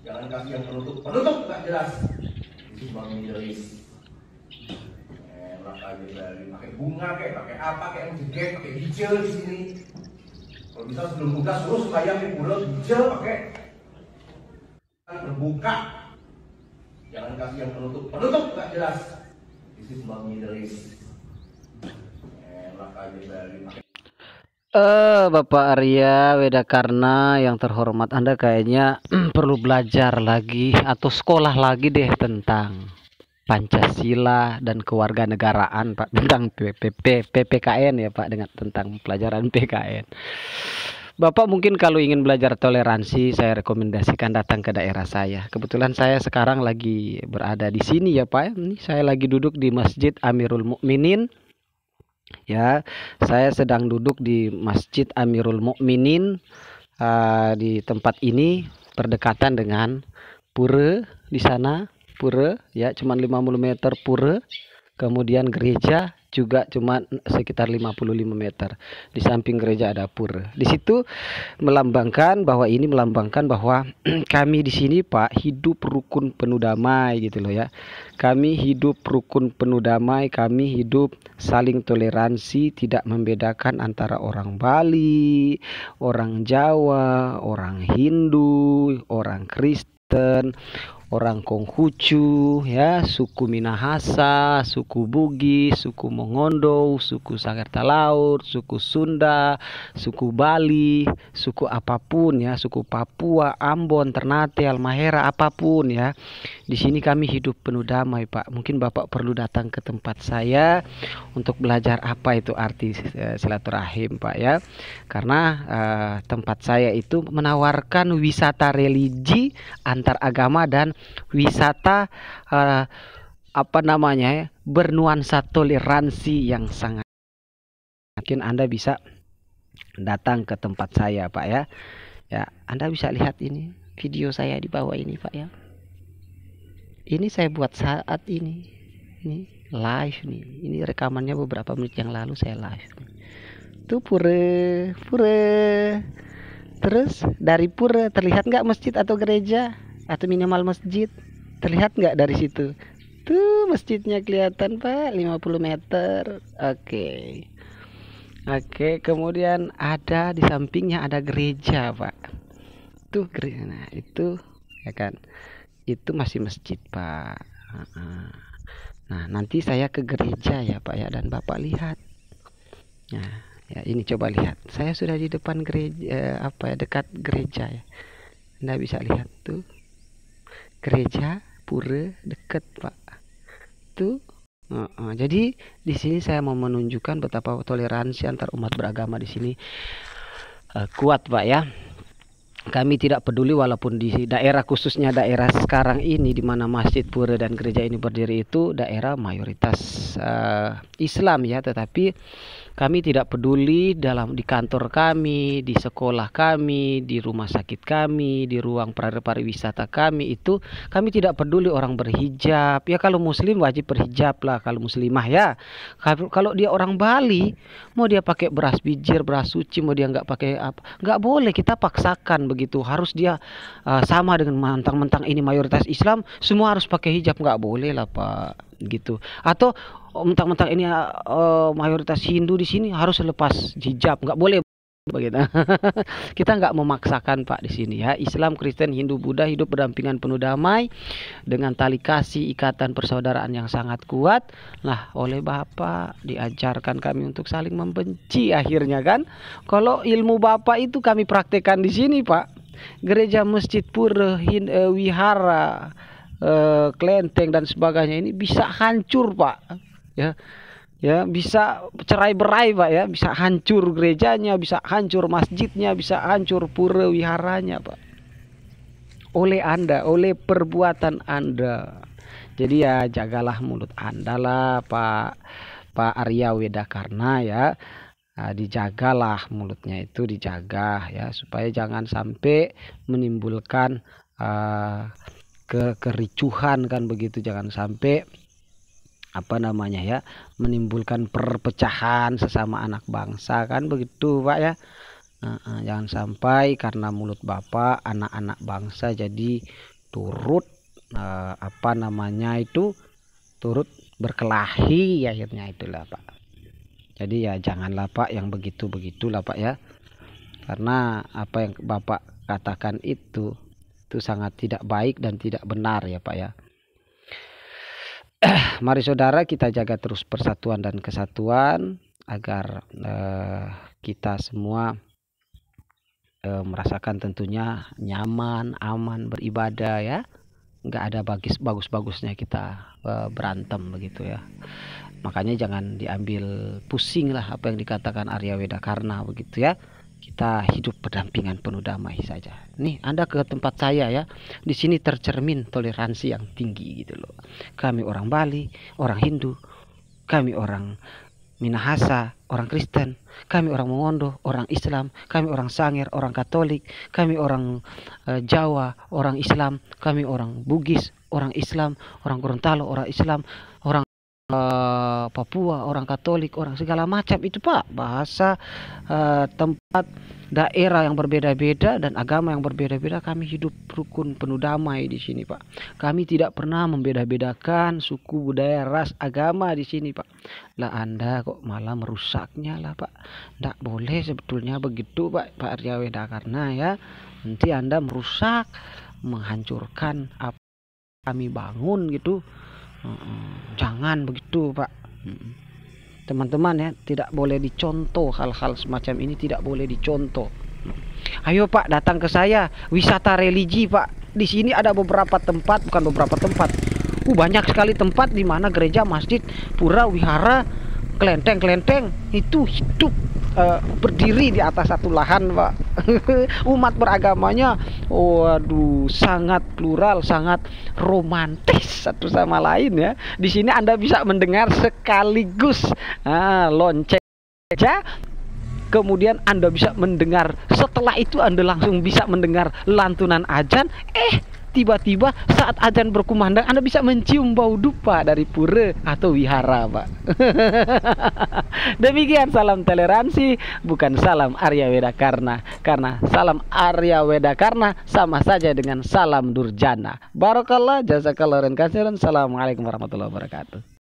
Jangan kasih yang penutup nggak jelas. Itu cuma minimalis. Enak aja dari pakai bunga kayak pakai apa kayak yang jeget pakai hijau di sini. Kalau bisa sebelum buka suruh sembahyang di pulau hijau pakai terbuka. Jangan kasih yang penutup nggak jelas. Itu cuma minimalis. Enak aja dari pakai. Bapak Arya Wedakarna yang terhormat, Anda kayaknya perlu belajar lagi atau sekolah lagi deh tentang Pancasila dan kewarganegaraan, Pak, tentang PPKN ya, Pak, dengan tentang pelajaran PKN. Bapak mungkin kalau ingin belajar toleransi, saya rekomendasikan datang ke daerah saya. Kebetulan saya sekarang lagi berada di sini ya, Pak. Ini saya lagi duduk di Masjid Amirul Mukminin. Ya, saya sedang duduk di Masjid Amirul Mukminin. Di tempat ini berdekatan dengan pura di sana, pura ya, cuma 50 meter pura. Kemudian gereja juga cuma sekitar 55 meter. Di samping gereja ada pura. Di situ melambangkan bahwa kami di sini, Pak, hidup rukun penuh damai gitu loh ya. Kami hidup rukun penuh damai, kami hidup saling toleransi, tidak membedakan antara orang Bali, orang Jawa, orang Hindu, orang Kristen, orang Konghucu, ya, suku Minahasa, suku Bugis, suku Mongondo, suku Sagerta Laut, suku Sunda, suku Bali, suku apapun ya, suku Papua, Ambon, Ternate, Halmahera, apapun ya. Di sini kami hidup penuh damai, Pak. Mungkin Bapak perlu datang ke tempat saya untuk belajar apa itu arti silaturahim, Pak ya. Karena tempat saya itu menawarkan wisata religi antar agama dan wisata bernuansa toleransi yang sangat. Mungkin Anda bisa datang ke tempat saya, Pak ya. Ya, Anda bisa lihat ini video saya di bawah ini, Pak ya. Ini saya buat saat ini live nih. Ini rekamannya beberapa menit yang lalu saya live. Tuh pura. Terus dari pura terlihat nggak masjid atau gereja atau minimal masjid? Terlihat nggak dari situ? Tuh masjidnya kelihatan, Pak, 50 meter. Oke, kemudian ada di sampingnya ada gereja, Pak. Tuh gereja. Nah, itu ya kan. Itu masih masjid, Pak. Nah, nanti saya ke gereja ya, Pak ya, dan Bapak lihat. Nah, ya ini coba lihat. Saya sudah di depan gereja, dekat gereja ya. Anda bisa lihat tuh. Gereja pura dekat, Pak. Tuh. Jadi di sini saya mau menunjukkan betapa toleransi antar umat beragama di sini kuat, Pak ya. Kami tidak peduli walaupun di daerah, khususnya daerah sekarang ini di mana masjid, pura dan gereja ini berdiri itu daerah mayoritas Islam ya, tetapi kami tidak peduli di kantor kami, di sekolah kami, di rumah sakit kami, di ruang pariwisata kami itu kami tidak peduli orang berhijab. Ya kalau muslim wajib berhijab lah, kalau muslimah ya. Kalau dia orang Bali, mau dia pakai beras bijir, beras suci, mau dia nggak pakai apa, nggak boleh kita paksakan begitu. Harus dia sama dengan mentang-mentang ini mayoritas Islam, semua harus pakai hijab, nggak boleh lah, Pak, gitu. Atau mentang-mentang ini mayoritas Hindu di sini harus lepas hijab, nggak boleh begitu. Kita nggak memaksakan, Pak, di sini ya. Islam, Kristen, Hindu, Buddha hidup berdampingan penuh damai dengan tali kasih, ikatan persaudaraan yang sangat kuat. Nah, oleh Bapak diajarkan kami untuk saling membenci akhirnya kan. Kalau ilmu Bapak itu kami praktekkan di sini, Pak. Gereja, masjid, pura, wihara, kelenteng dan sebagainya ini bisa hancur, Pak. Ya, bisa cerai berai, Pak ya, bisa hancur gerejanya, bisa hancur masjidnya, bisa hancur pura wiharanya, Pak, oleh Anda, oleh perbuatan Anda. Jadi ya jagalah mulut Anda lah, Pak Arya Wedakarna ya. Dijagalah mulutnya itu, dijaga ya, supaya jangan sampai menimbulkan kericuhan kan begitu, jangan sampai menimbulkan perpecahan sesama anak bangsa kan begitu, Pak ya. Jangan sampai karena mulut bapak anak-anak bangsa jadi turut apa namanya itu, turut berkelahi akhirnya itulah pak. Jadi ya janganlah pak yang begitu-begitulah pak ya, karena apa yang bapak katakan itu sangat tidak baik dan tidak benar ya pak ya. Mari saudara kita jaga terus persatuan dan kesatuan agar kita semua merasakan tentunya nyaman, aman beribadah ya. Nggak ada bagus-bagusnya kita berantem begitu ya. Makanya jangan diambil pusing lah apa yang dikatakan Arya Wedakarna begitu ya. Kita hidup berdampingan penuh damai saja. Nih Anda ke tempat saya ya, di sini tercermin toleransi yang tinggi gitu loh. Kami orang Bali, orang Hindu, kami orang Minahasa, orang Kristen, kami orang Mongondo, orang Islam, kami orang Sangir, orang Katolik, kami orang Jawa, orang Islam, kami orang Bugis, orang Islam, orang Gorontalo, orang Islam, orang Papua, orang Katolik, orang segala macam itu pak. Bahasa, tempat, daerah yang berbeda-beda dan agama yang berbeda-beda, kami hidup rukun penuh damai di sini pak. Kami tidak pernah membeda-bedakan suku, budaya, ras, agama di sini pak. Lah Anda kok malah merusaknya lah pak. Tidak boleh sebetulnya begitu pak Arya Wedakarna ya. Nanti Anda merusak, menghancurkan apa kami bangun gitu. Jangan begitu pak. Teman-teman ya, tidak boleh dicontoh hal-hal semacam ini, tidak boleh dicontoh. Ayo pak datang ke saya, wisata religi pak. Di sini ada beberapa tempat, bukan beberapa tempat, banyak sekali tempat di mana gereja, masjid, pura, wihara, kelenteng itu hidup berdiri di atas satu lahan pak. Umat beragamanya waduh sangat plural, sangat romantis satu sama lain ya. Di sini Anda bisa mendengar sekaligus lonceng aja, kemudian Anda bisa mendengar, setelah itu Anda langsung bisa mendengar lantunan azan. Tiba-tiba saat azan berkumandang Anda bisa mencium bau dupa dari pura atau wihara pak. Demikian salam toleransi, bukan salam Arya Wedakarna, karena salam Arya Wedakarna sama saja dengan salam durjana. Barakallah, jazakallah khairan katsiran. Assalamualaikum warahmatullahi wabarakatuh.